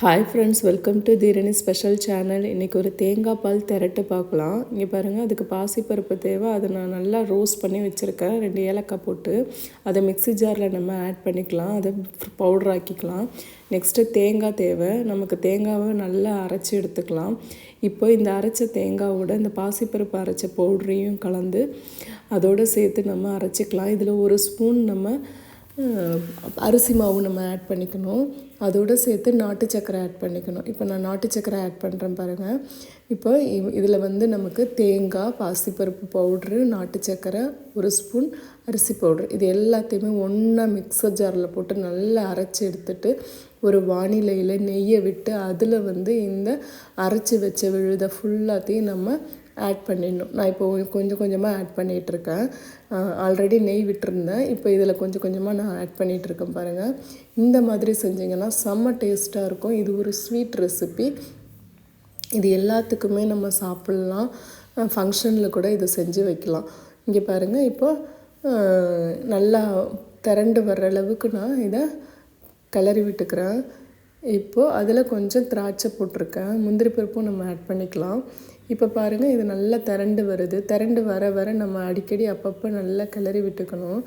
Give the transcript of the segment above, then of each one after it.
Hi friends, welcome to Theerani special channel. இன்றைக்கி ஒரு தேங்காய் பால் திரட்டு பார்க்கலாம். இங்கே பாருங்கள், அதுக்கு பாசிப்பருப்பு தேவை. அதை நான் நல்லா ரோஸ்ட் பண்ணி வச்சுருக்கேன். 2 ஏலக்காய் போட்டு அதை மிக்ஸி ஜாரில் நம்ம ஆட் பண்ணிக்கலாம். அதை பவுடர் ஆக்கிக்கலாம். நெக்ஸ்ட்டு தேங்காய் தேவை. நமக்கு தேங்காவை நல்லா அரைச்சி எடுத்துக்கலாம். இப்போ இந்த அரைச்ச தேங்காவோட இந்த பாசிப்பருப்பு அரைச்ச பவுடரையும் கலந்து அதோடு சேர்த்து நம்ம அரைச்சிக்கலாம். இதில் 1 ஸ்பூன் நம்ம அரிசி மாவு நம்ம ஆட் பண்ணிக்கணும். அதோடு சேர்த்து நாட்டு சக்கரை ஆட் பண்ணிக்கணும். இப்போ நான் நாட்டு சக்கரை ஆட் பண்ணுறேன் பாருங்கள். இப்போ இதில் வந்து நமக்கு தேங்காய், பாசிப்பருப்பு பவுட்ரு, நாட்டு சக்கரை, 1 ஸ்பூன் அரிசி பவுட்ரு, இது எல்லாத்தையுமே ஒன்றா மிக்சர் ஜாரில் போட்டு நல்லா அரைச்சி எடுத்துட்டு ஒரு வானிலையில் நெய்யை விட்டு அதில் வந்து இந்த அரைச்சி வச்ச விழுதை ஃபுல்லாத்தையும் நம்ம ஆட் பண்ணிடணும். நான் இப்போ கொஞ்சம் கொஞ்சமாக ஆட் பண்ணிகிட்ருக்கேன். ஆல்ரெடி நெய் விட்டுருந்தேன். இப்போ இதில் கொஞ்சம் கொஞ்சமாக நான் ஆட் பண்ணிகிட்ருக்கேன் பாருங்கள். இந்த மாதிரி செஞ்சிங்கன்னா செம்ம டேஸ்ட்டாக இருக்கும். இது ஒரு ஸ்வீட் ரெசிபி. இது எல்லாத்துக்குமே நம்ம சாப்பிட்லாம். ஃபங்க்ஷனில் கூட இதை செஞ்சு வைக்கலாம். இங்கே பாருங்கள், இப்போ நல்லா திரண்டு வர்ற அளவுக்கு நான் இதை கிளறி விட்டுக்கிறேன். இப்போது அதில் கொஞ்சம் திராட்சை போட்டிருக்கேன். முந்திரி பருப்பும் நம்ம ஆட் பண்ணிக்கலாம். இப்போ பாருங்கள், இது நல்லா திரண்டு வருது. திரண்டு வர வர நம்ம அடிக்கடி அப்பப்போ நல்லா கிளறி விட்டுக்கணும்.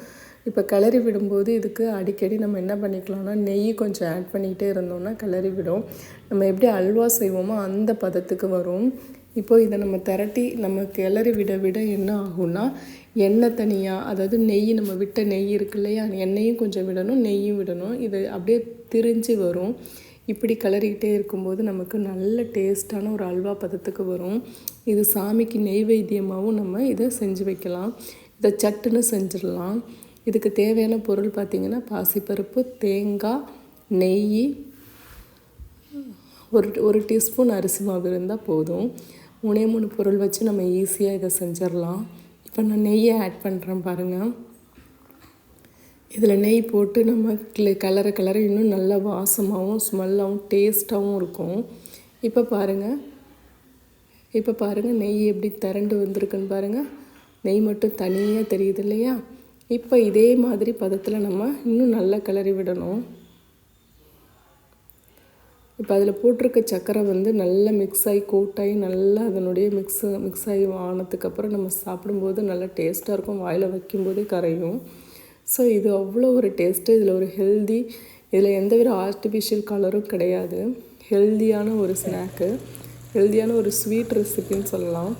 இப்போ கிளறி விடும்போது இதுக்கு அடிக்கடி நம்ம என்ன பண்ணிக்கலாம்னா நெய் கொஞ்சம் ஆட் பண்ணிக்கிட்டே இருந்தோம்னா கிளறி விடும். நம்ம எப்படி அல்வா செய்வோமோ அந்த பதத்துக்கு வரும். இப்போ இதை நம்ம திரட்டி நம்ம கிளறி விட விட என்ன ஆகும்னா எண்ணெய் தனியாக, அதாவது நெய், நம்ம விட்ட நெய் இருக்கு இல்லையா, எண்ணெயும் கொஞ்சம் விடணும், நெய்யும் விடணும். இது அப்படியே திரிஞ்சு வரும். இப்படி கிளறிக்கிட்டே இருக்கும்போது நமக்கு நல்ல டேஸ்ட்டான ஒரு அல்வா பதத்துக்கு வரும். இது சாமிக்கு நெய்வேத்தியமாகவும் நம்ம இதை செஞ்சு வைக்கலாம். இதை சட்டுன்னு செஞ்சிடலாம். இதுக்கு தேவையான பொருள் பார்த்திங்கன்னா பாசிப்பருப்பு, தேங்காய், நெய், ஒரு டீஸ்பூன் அரிசி மாவு இருந்தால் போதும். 3 பொருள் வச்சு நம்ம ஈஸியாக இதை செஞ்சிடலாம். இப்போ நான் நெய்யை ஆட் பண்ணுறேன் பாருங்கள். இதில் நெய் போட்டு நம்ம கலர இன்னும் நல்லா வாசமாகவும் ஸ்மெல்லாகவும் டேஸ்ட்டாகவும் இருக்கும். இப்போ பாருங்கள் நெய் எப்படி திரண்டு வந்திருக்குன்னு பாருங்கள். நெய் மட்டும் தனியாக தெரியுது இல்லையா. இப்போ இதே மாதிரி பதத்தில் நம்ம இன்னும் நல்லா கிளறி விடணும். இப்போ அதில் போட்டிருக்க சக்கரை வந்து நல்லா மிக்ஸ் ஆகி கோட்டாகி நல்லா அதனுடைய மிக்ஸ் ஆகி ஆனதுக்கப்புறம் நம்ம சாப்பிடும்போது நல்லா டேஸ்ட்டாக இருக்கும். வாயில் வைக்கும்போதே கரையும். ஸோ இது அவ்வளோ ஒரு டேஸ்ட்டு. இதில் ஒரு ஹெல்தி, இதில் எந்த ஒரு ஆர்டிஃபிஷியல் கலரும் கிடையாது. ஹெல்தியான ஒரு ஸ்நாக்கு, ஹெல்தியான ஒரு ஸ்வீட் ரெசிபின்னு சொல்லலாம்.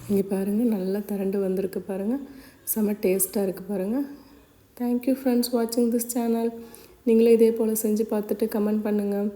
இங்கே பாருங்கள், நல்லா திரண்டு வந்திருக்கு பாருங்கள். செம்ம டேஸ்ட்டாக இருக்குது பாருங்கள். தேங்க்யூ ஃப்ரெண்ட்ஸ் வாட்சிங் திஸ் சேனல். நீங்களே இதே போல் செஞ்சு பார்த்துட்டு கமெண்ட் பண்ணுங்கள்.